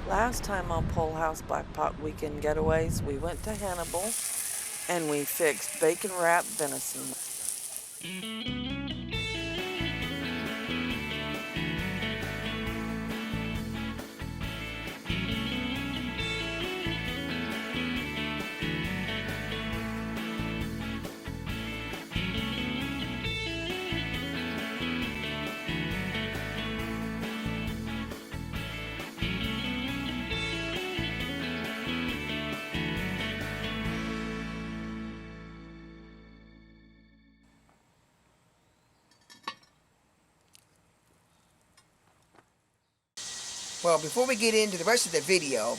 Last time on Pole House Black Pot Weekend Getaways, we went to Hannibal and we fixed bacon wrapped venison. Well, before we get into the rest of the video,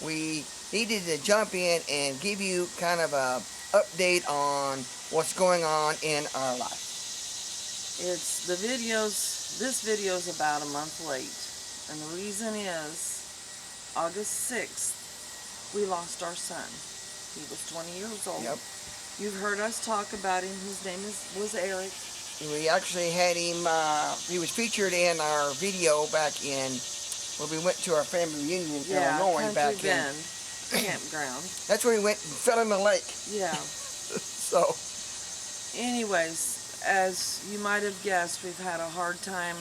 we needed to jump in and give you kind of a update on what's going on in our life. This video's about a month late, and the reason is August 6th, we lost our son. He was 20 years old. Yep. You've heard us talk about him. His name was Eric. We actually had him, he was featured in our video back in, where we went to our family reunion in Illinois back in Campground. That's where he went and fell in the lake. Yeah. So, anyways, as you might have guessed, we've had a hard time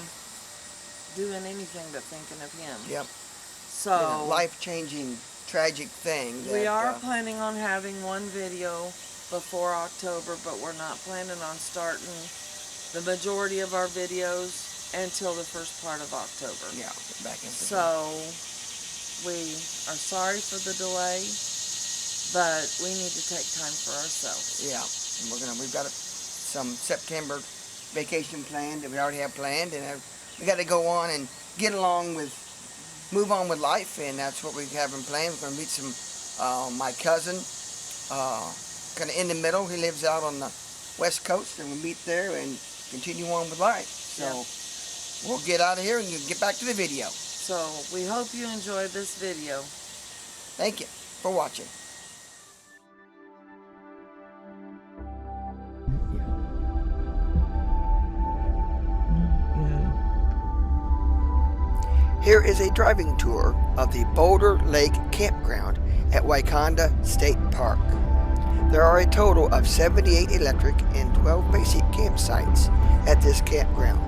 doing anything but thinking of him. yep. So, Life-changing, tragic thing. we are planning on having one video before October, but we're not planning on starting the majority of our videos until the first part of October. Yeah, back into So, we are sorry for the delay, but we need to take time for ourselves. Yeah, and we've got some September vacation planned that we already have planned, and we got to go on and move on with life, and that's what we have in plan. We're going to meet my cousin, kind of in the middle. He lives out on the West Coast, and we'll meet there and continue on with life. So we'll get out of here and get back to the video. So we hope you enjoyed this video. Thank you for watching. Here is a driving tour of the Boulder Lake Campground at Wakonda State Park. There are a total of 78 electric and 12 basic campsites at this campground.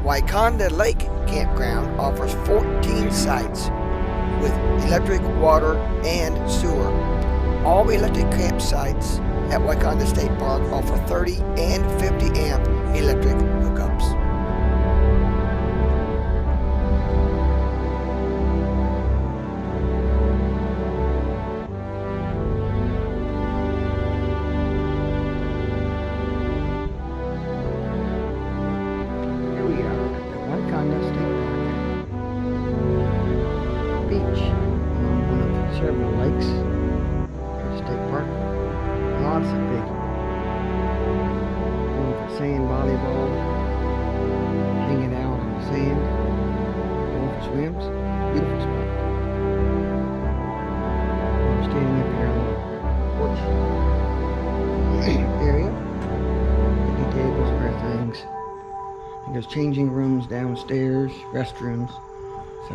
Wakonda Lake Campground offers 14 sites with electric, water, and sewer. All electric campsites at Wakonda State Park offer 30 and 50 amp electric hookups. Several lakes at the state park. Lots of big room for sand volleyball, hanging out on the sand, going for swims. Beautiful spot. I'm standing up here on the porch area. Picnic tables, other things. And there's changing rooms downstairs, restrooms. So.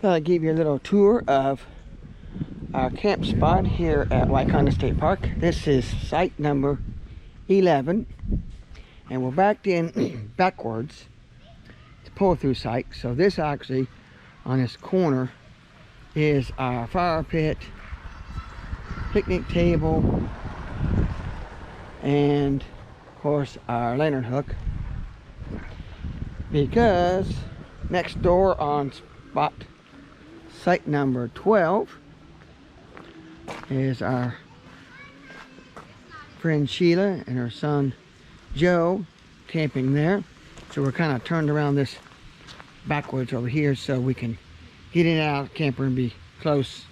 I'll give you a little tour of our camp spot here at Wakonda State Park. This is site number 11, and we're backed in backwards. It's a pull-through site, so this actually on this corner is our fire pit, picnic table, and of course our lantern hook, because next door on spot site number 12 is our friend Sheila and her son Joe camping there. So we're kind of turned around this backwards over here so we can get in and out of the camper and be close.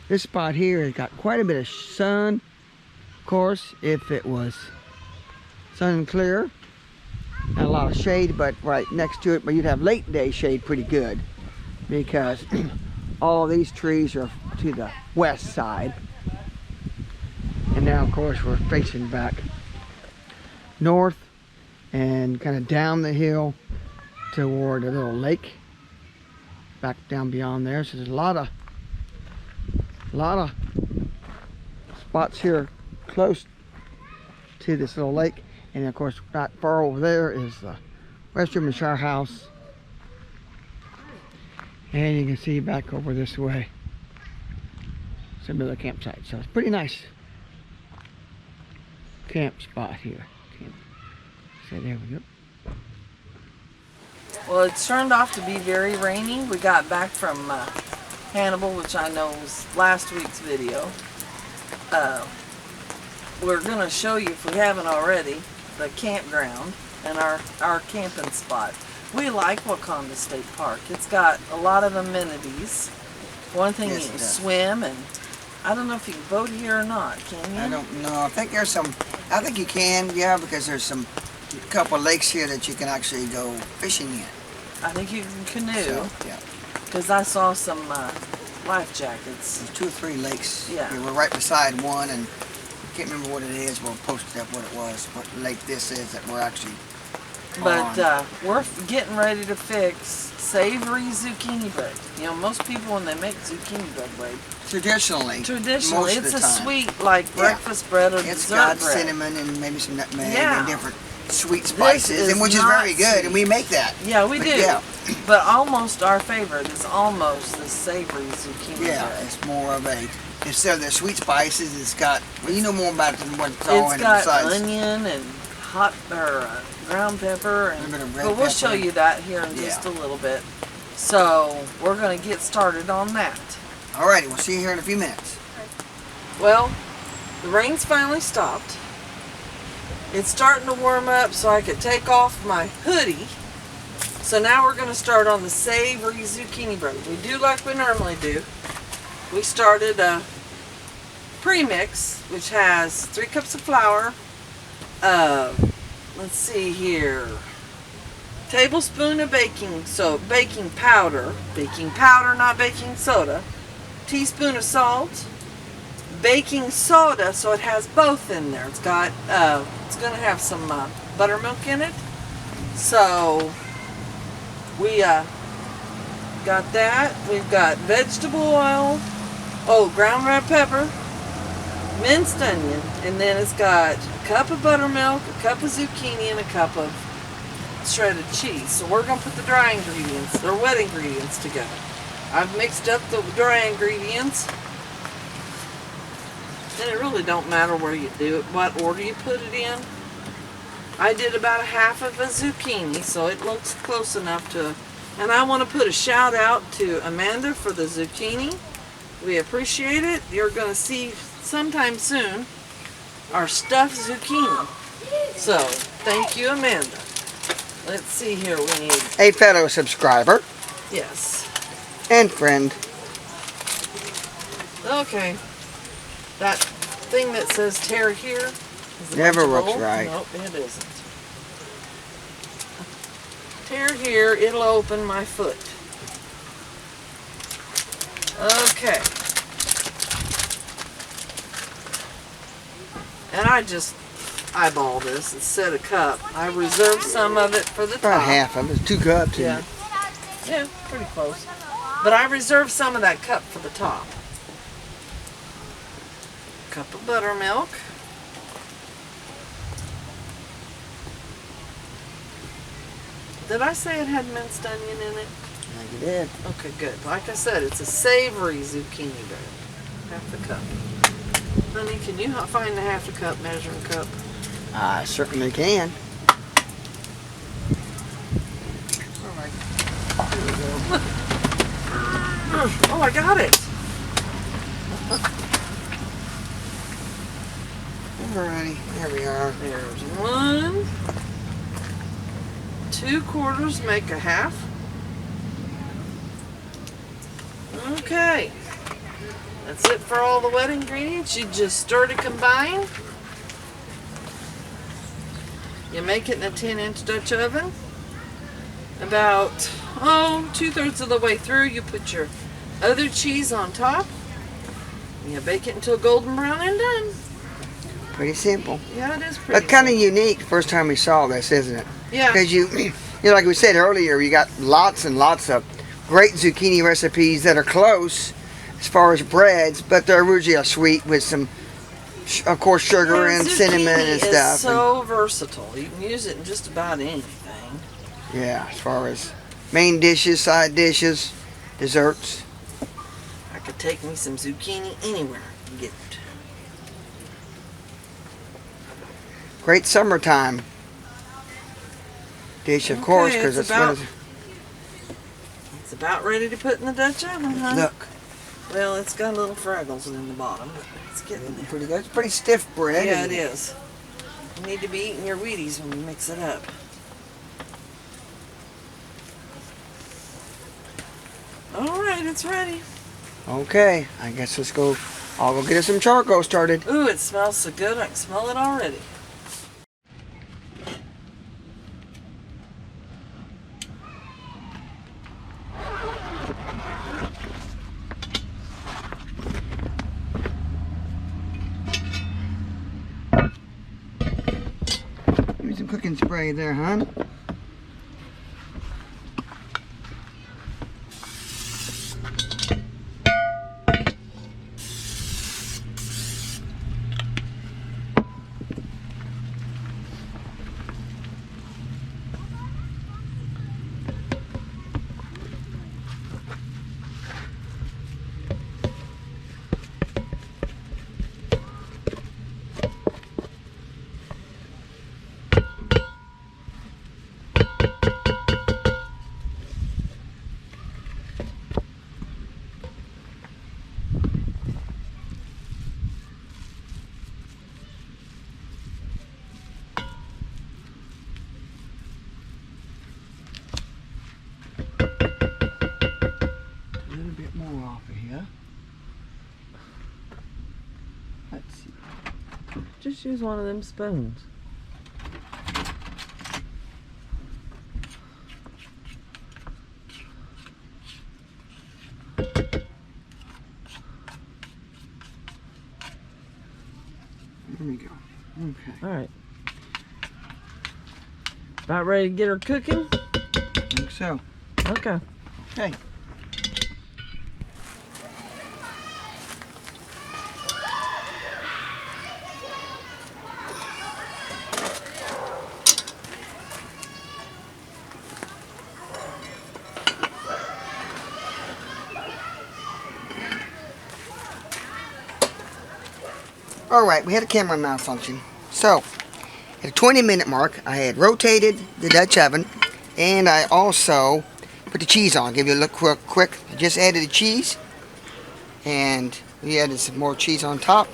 This spot here has got quite a bit of sun. Of course, if it was sun clear, not a lot of shade, but right next to it, but you'd have late day shade pretty good, because all of these trees are to the west side, and now, of course, we're facing back north and kind of down the hill toward a little lake back down beyond there. So there's a lot of spots here close to this little lake, and of course not far over there is the restroom and shower house, and you can see back over this way some other campsites. So it's pretty nice camp spot here. So there we go. Well, it turned off to be very rainy. We got back from Hannibal, which I know was last week's video. We're going to show you, if we haven't already, the campground and our camping spot. We like Wakonda State Park. It's got a lot of amenities. One thing, Yes, you can it does. swim, and I don't know if you can boat here or not, can you? I don't know. I think there's some. I think you can, yeah, because there's a couple lakes here that you can actually go fishing in. I think you can canoe, So, yeah, because I saw some life jackets. there's 2 or 3 lakes. Yeah. We're right beside one, and I can't remember what it is. We'll post up what it was, what lake this is that we're actually But on. we're getting ready to fix Savory Zucchini bread. You know, most people when they make zucchini bread, Traditionally, traditionally most of it's the a time, sweet like breakfast bread or it's dessert got bread. cinnamon and maybe some nutmeg Yeah. and different sweet spices, is and which is not very good, sweet. and we make that. Yeah, we But do. yeah. But almost our favorite is almost the Savory Zucchini Yeah, bread. it's more of a, instead of the sweet spices, it's got, well, you know more about it than what's all It's in it got besides. onion and hot or ground pepper, and A little bit of red but we'll show pepper. you that here in just a little bit. So we're going to get started on that. Alrighty, we'll see you here in a few minutes. Well, the rain's finally stopped. It's starting to warm up so I could take off my hoodie. So now we're going to start on the Savory Zucchini bread. We do like we normally do. We started a premix, which has 3 cups of flour. Let's see here. Tablespoon of baking powder, not baking soda. Teaspoon of salt. Baking soda, so it has both in there. It's got it's gonna have some buttermilk in it. So we got that. We've got vegetable oil, ground red pepper, minced onion, and then it's got a cup of buttermilk, a cup of zucchini, and a cup of shredded cheese. So we're gonna put the dry ingredients, or wet ingredients, together. I've mixed up the dry ingredients. And it really don't matter where you do it, what order you put it in. I did about a half of a zucchini, so it looks close enough to. And I want to put a shout out to Amanda for the zucchini. We appreciate it. You're going to see sometime soon our stuffed zucchini. So, thank you, Amanda. Let's see here, we need, A fellow subscriber yes. and friend. Okay. That thing that says tear here is a Never bunch of works roll. right. Nope, it isn't. Tear here, it'll open my foot. Okay. And I just eyeball this. It said a cup. I reserved some of it for the top. About half of it. 2 cups. Yeah. Yeah, pretty close. But I reserved some of that cup for the top. Cup of buttermilk. Did I say it had minced onion in it? I think you did. Okay, good. Like I said, it's a savory zucchini bread. Half the cup. Honey, can you find the half a cup measuring cup? I certainly can. Oh, I got it. Alrighty, there we are. There's 1. 2/4 make a half. Okay. That's it for all the wet ingredients. You just stir to combine. You make it in a 10-inch Dutch oven. About, 2/3 of the way through, you put your other cheese on top. You bake it until golden brown and done. Pretty simple. Yeah, it is pretty But kind of simple. unique first time we saw this, isn't it? Yeah. Because you know, like we said earlier, you got lots and lots of great zucchini recipes that are close as far as breads, but they're usually sweet with some, of course, sugar and cinnamon and Zucchini stuff. is so versatile. You can use it in just about anything. Yeah, as far as main dishes, side dishes, desserts. I could take me some zucchini anywhere and get it. Great summertime dish, of course, because it's one of It's about ready to put in the Dutch oven, huh? look, Well, it's got little fraggles in the bottom, but it's getting there. pretty good. It's pretty stiff bread. Yeah, it is. You need to be eating your Wheaties when you mix it up. All right, it's ready. Okay, I guess let's go. I'll go get us some charcoal started. Ooh, it smells so good. I can smell it already. Give me some cooking spray there, hon. Let's see. Just use one of them spoons. There we go. Okay. All right. About ready to get her cooking? I think so. Okay. Okay. Alright, we had a camera malfunction. So, at the 20-minute mark, I had rotated the Dutch oven, and I also put the cheese on. Give you a look real quick. I just added the cheese, and we added some more cheese on top.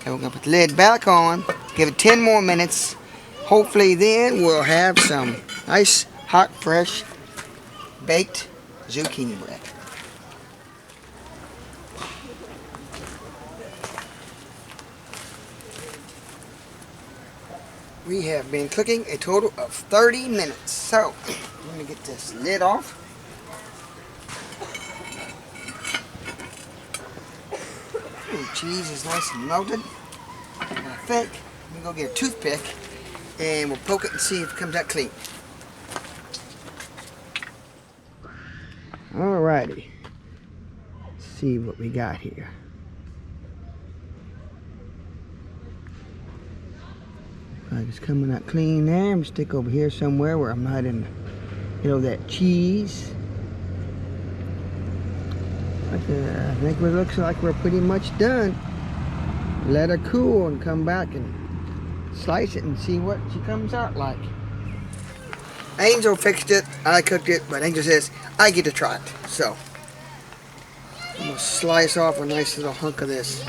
And we're going to put the lid back on, give it 10 more minutes. Hopefully then we'll have some nice, hot, fresh, baked zucchini bread. We have been cooking a total of 30 minutes. So, let me get this lid off. Ooh, cheese is nice and melted. And I think I'm going to go get a toothpick and we'll poke it and see if it comes out clean. Alrighty. Let's see what we got here. Like it's coming out clean there. I'm gonna stick over here somewhere where I'm not in, that cheese. But I think it looks like we're pretty much done. Let her cool and come back and slice it and see what she comes out like. Angel fixed it, I cooked it, but Angel says I get to try it. So I'm gonna slice off a nice little hunk of this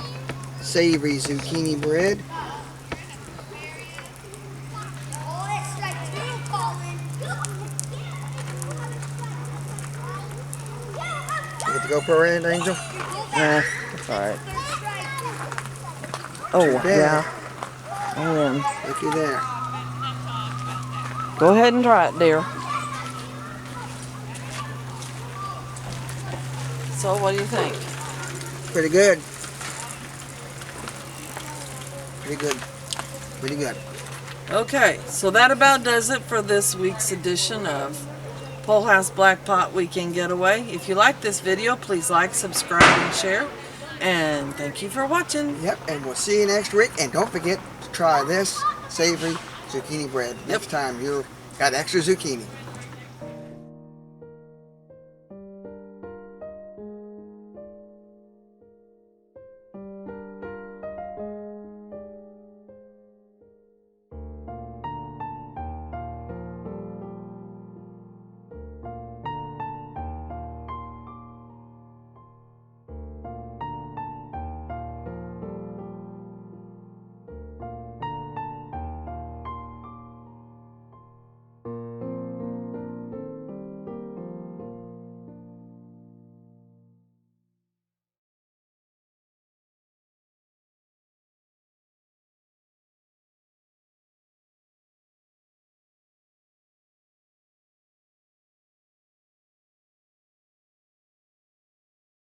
savory zucchini bread. Get the GoPro in, Angel? Nah, that's alright. Oh, yeah. I am. Looky there. Go ahead and try it, dear. So, what do you think? Pretty good. Pretty good. Pretty good. Okay, so that about does it for this week's edition of Pole House Black Pot Weekend Getaway. If you like this video, please like, subscribe, and share. And thank you for watching. Yep, and we'll see you next week. And don't forget to try this savory zucchini bread next time you got extra zucchini.